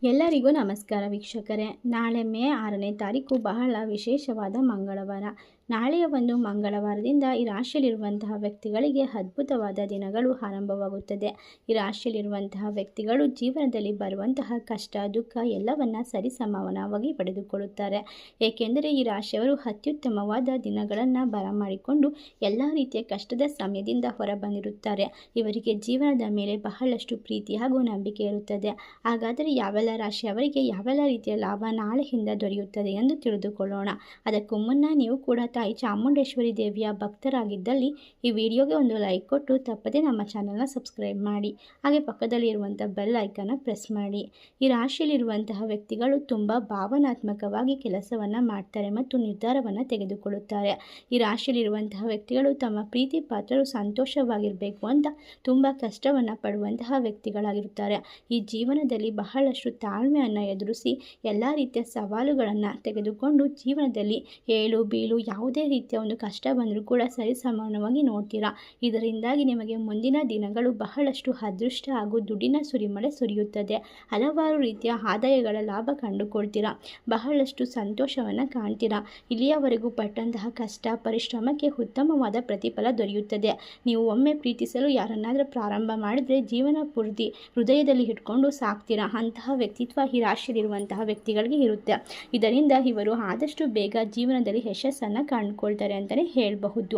ಎಲ್ಲರಿಗೂ ನಮಸ್ಕಾರ ವೀಕ್ಷಕರೇ. ನಾಳೆ ಮೇ 6ನೇ ತಾರೀಕು ಬಹಳ ವಿಶೇಷವಾದ ಮಂಗಳವಾರ. ನಾಳೆಯ ಒಂದು ಮಂಗಳವಾರದಿಂದ ಈ ರಾಶಿಯಲ್ಲಿರುವಂತಹ ವ್ಯಕ್ತಿಗಳಿಗೆ ಅದ್ಭುತವಾದ ದಿನಗಳು ಆರಂಭವಾಗುತ್ತದೆ. ಈ ರಾಶಿಯಲ್ಲಿರುವಂತಹ ವ್ಯಕ್ತಿಗಳು ಜೀವನದಲ್ಲಿ ಬರುವಂತಹ ಕಷ್ಟ ದುಃಖ ಎಲ್ಲವನ್ನ ಸರಿಸಮಾನವಾಗಿ ಪಡೆದುಕೊಳ್ಳುತ್ತಾರೆ. ಏಕೆಂದರೆ ಈ ರಾಶಿಯವರು ಅತ್ಯುತ್ತಮವಾದ ದಿನಗಳನ್ನು ಬರಮಾಡಿಕೊಂಡು ಎಲ್ಲ ರೀತಿಯ ಕಷ್ಟದ ಸಮಯದಿಂದ ಹೊರಬಂದಿರುತ್ತಾರೆ. ಇವರಿಗೆ ಜೀವನದ ಮೇಲೆ ಬಹಳಷ್ಟು ಪ್ರೀತಿ ಹಾಗೂ ನಂಬಿಕೆ ಇರುತ್ತದೆ. ಹಾಗಾದರೆ ಯಾವೆಲ್ಲ ರಾಶಿಯವರಿಗೆ ಯಾವೆಲ್ಲ ರೀತಿಯ ಲಾಭ ನಾಳೆಯಿಂದ ದೊರೆಯುತ್ತದೆ ಎಂದು ತಿಳಿದುಕೊಳ್ಳೋಣ. ಅದಕ್ಕೂ ಮುನ್ನ ನೀವು ಕೂಡ ತಾಯಿ ಚಾಮುಂಡೇಶ್ವರಿ ದೇವಿಯ ಭಕ್ತರಾಗಿದ್ದಲ್ಲಿ ಈ ವಿಡಿಯೋಗೆ ಒಂದು ಲೈಕ್ ಕೊಟ್ಟು ತಪ್ಪದೆ ನಮ್ಮ ಚಾನಲ್ನ ಸಬ್ಸ್ಕ್ರೈಬ್ ಮಾಡಿ. ಹಾಗೆ ಪಕ್ಕದಲ್ಲಿ ಇರುವಂಥ ಬೆಲ್ ಐಕನ್ನ ಪ್ರೆಸ್ ಮಾಡಿ. ಈ ರಾಶಿಯಲ್ಲಿರುವಂತಹ ವ್ಯಕ್ತಿಗಳು ತುಂಬ ಭಾವನಾತ್ಮಕವಾಗಿ ಕೆಲಸವನ್ನು ಮಾಡ್ತಾರೆ ಮತ್ತು ನಿರ್ಧಾರವನ್ನು ತೆಗೆದುಕೊಳ್ಳುತ್ತಾರೆ. ಈ ರಾಶಿಯಲ್ಲಿರುವಂತಹ ವ್ಯಕ್ತಿಗಳು ತಮ್ಮ ಪ್ರೀತಿ ಪಾತ್ರರು ಸಂತೋಷವಾಗಿರಬೇಕು ಅಂತ ತುಂಬ ಕಷ್ಟವನ್ನು ಪಡುವಂತಹ ವ್ಯಕ್ತಿಗಳಾಗಿರುತ್ತಾರೆ. ಈ ಜೀವನದಲ್ಲಿ ಬಹಳಷ್ಟು ತಾಳ್ಮೆಯನ್ನು ಎದುರಿಸಿ ಎಲ್ಲ ರೀತಿಯ ಸವಾಲುಗಳನ್ನು ತೆಗೆದುಕೊಂಡು ಜೀವನದಲ್ಲಿ ಏಳು ಬೀಳು ಯಾವುದೇ ರೀತಿಯ ಒಂದು ಕಷ್ಟ ಬಂದರೂ ಕೂಡ ಸರಿಸಮಾನವಾಗಿ ನೋಡ್ತೀರಾ. ಇದರಿಂದಾಗಿ ನಿಮಗೆ ಮುಂದಿನ ದಿನಗಳು ಬಹಳಷ್ಟು ಅದೃಷ್ಟ ಹಾಗೂ ದುಡ್ಡಿನ ಸುರಿಮಳೆ ಸುರಿಯುತ್ತದೆ. ಹಲವಾರು ರೀತಿಯ ಆದಾಯಗಳ ಲಾಭ ಕಂಡುಕೊಳ್ತೀರಾ. ಬಹಳಷ್ಟು ಸಂತೋಷವನ್ನು ಕಾಣ್ತೀರಾ. ಇಲ್ಲಿಯವರೆಗೂ ಪಟ್ಟಂತಹ ಕಷ್ಟ ಪರಿಶ್ರಮಕ್ಕೆ ಉತ್ತಮವಾದ ಪ್ರತಿಫಲ ದೊರೆಯುತ್ತದೆ. ನೀವು ಒಮ್ಮೆ ಪ್ರೀತಿಸಲು ಯಾರನ್ನಾದರೂ ಪ್ರಾರಂಭ ಮಾಡಿದರೆ ಜೀವನ ಪೂರ್ತಿ ಹೃದಯದಲ್ಲಿ ಇಟ್ಕೊಂಡು ಸಾಕ್ತೀರಾ. ಅಂತಹ ವ್ಯಕ್ತಿತ್ವ ಈ ರಾಶಿಯಲ್ಲಿರುವಂತಹ ವ್ಯಕ್ತಿಗಳಿಗೆ ಇರುತ್ತೆ. ಇದರಿಂದ ಇವರು ಆದಷ್ಟು ಬೇಗ ಜೀವನದಲ್ಲಿ ಯಶಸ್ಸನ್ನು ಕಂಡುಕೊಳ್ತಾರೆ ಅಂತಲೇ ಹೇಳಬಹುದು.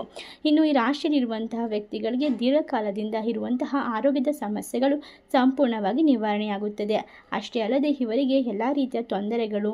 ಇನ್ನು ಈ ರಾಶಿಯಲ್ಲಿರುವಂತಹ ವ್ಯಕ್ತಿಗಳಿಗೆ ದೀರ್ಘಕಾಲದಿಂದ ಇರುವಂತಹ ಆರೋಗ್ಯದ ಸಮಸ್ಯೆಗಳು ಸಂಪೂರ್ಣವಾಗಿ ನಿವಾರಣೆಯಾಗುತ್ತದೆ. ಅಷ್ಟೇ ಅಲ್ಲದೆ ಇವರಿಗೆ ಎಲ್ಲ ರೀತಿಯ ತೊಂದರೆಗಳು,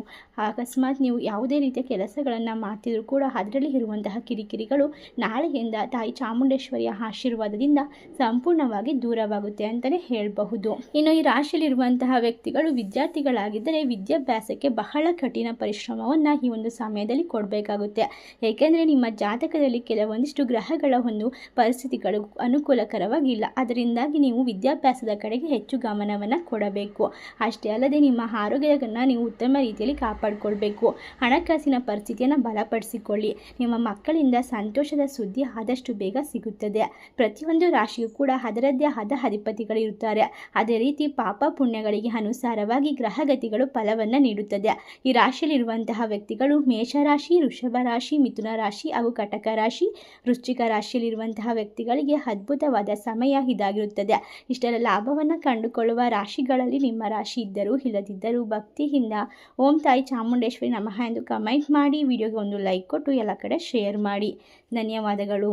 ಅಕಸ್ಮಾತ್ ನೀವು ಯಾವುದೇ ರೀತಿಯ ಕೆಲಸಗಳನ್ನು ಮಾಡ್ತಿದ್ರು ಕೂಡ ಅದರಲ್ಲಿ ಇರುವಂತಹ ಕಿರಿಕಿರಿಗಳು ನಾಳೆಯಿಂದ ತಾಯಿ ಚಾಮುಂಡೇಶ್ವರಿಯ ಆಶೀರ್ವಾದದಿಂದ ಸಂಪೂರ್ಣವಾಗಿ ದೂರವಾಗುತ್ತೆ ಅಂತಲೇ ಹೇಳಬಹುದು. ಇನ್ನು ಈ ರಾಶಿಯಲ್ಲಿರುವಂತಹ ವ್ಯಕ್ತಿಗಳು ವಿದ್ಯಾರ್ಥಿಗಳಾಗಿದ್ದರೆ ವಿದ್ಯಾಭ್ಯಾಸಕ್ಕೆ ಬಹಳ ಕಠಿಣ ಪರಿಶ್ರಮವನ್ನು ಈ ಒಂದು ಸಮಯದಲ್ಲಿ ಕೊಡಬೇಕಾಗುತ್ತೆ. ಏಕೆಂದರೆ ನಿಮ್ಮ ಜಾತಕದಲ್ಲಿ ಕೆಲವೊಂದಿಷ್ಟು ಗ್ರಹಗಳ ಒಂದು ಪರಿಸ್ಥಿತಿಗಳು ಅನುಕೂಲಕರವಾಗಿಲ್ಲ. ಅದರಿಂದಾಗಿ ನೀವು ವಿದ್ಯಾಭ್ಯಾಸದ ಕಡೆಗೆ ಹೆಚ್ಚು ಗಮನವನ್ನು ಕೊಡಬೇಕು. ಅಷ್ಟೇ ಅಲ್ಲದೆ ನಿಮ್ಮ ಆರೋಗ್ಯವನ್ನು ನೀವು ಉತ್ತಮ ರೀತಿಯಲ್ಲಿ ಕಾಪಾಡಿಕೊಳ್ಬೇಕು. ಹಣಕಾಸಿನ ಪರಿಸ್ಥಿತಿಯನ್ನು ಬಲಪಡಿಸಿಕೊಳ್ಳಿ. ನಿಮ್ಮ ಮಕ್ಕಳಿಂದ ಸಂತೋಷದ ಸುದ್ದಿ ಆದಷ್ಟು ಬೇಗ ಸಿಗುತ್ತದೆ. ಪ್ರತಿಯೊಂದು ರಾಶಿಯೂ ಕೂಡ ಅದರದ್ದೇ ಆದ ಅಧಿಪತಿಗಳಿರುತ್ತಾರೆ. ಅದೇ ರೀತಿ ಪಾಪ ಪುಣ್ಯಗಳಿಗೆ ಅನುಸಾರವಾಗಿ ಗ್ರಹಗತಿಗಳು ಫಲವನ್ನು ನೀಡುತ್ತದೆ. ಈ ರಾಶಿಯಲ್ಲಿರುವಂತಹ ವ್ಯಕ್ತಿಗಳು ಮೇಷರಾಶಿ, ವೃಷಭ ರಾಶಿ, ಮಿಥುನ ರಾಶಿ ಹಾಗೂ ಕಟಕ ರಾಶಿ, ವೃಶ್ಚಿಕ ರಾಶಿಯಲ್ಲಿರುವಂತಹ ವ್ಯಕ್ತಿಗಳಿಗೆ ಅದ್ಭುತವಾದ ಸಮಯ ಇದಾಗಿರುತ್ತದೆ. ಇಷ್ಟರ ಲಾಭವನ್ನು ಕಂಡುಕೊಳ್ಳುವ ರಾಶಿಗಳಲ್ಲಿ ನಿಮ್ಮ ರಾಶಿ ಇದ್ದರೂ ಇಲ್ಲದಿದ್ದರೂ ಭಕ್ತಿಯಿಂದ ಓಂ ತಾಯಿ ಚಾಮುಂಡೇಶ್ವರಿ ನಮಃ ಎಂದು ಕಮೆಂಟ್ ಮಾಡಿ. ವಿಡಿಯೋಗೆ ಒಂದು ಲೈಕ್ ಕೊಟ್ಟು ಎಲ್ಲ ಕಡೆ ಶೇರ್ ಮಾಡಿ. ಧನ್ಯವಾದಗಳು.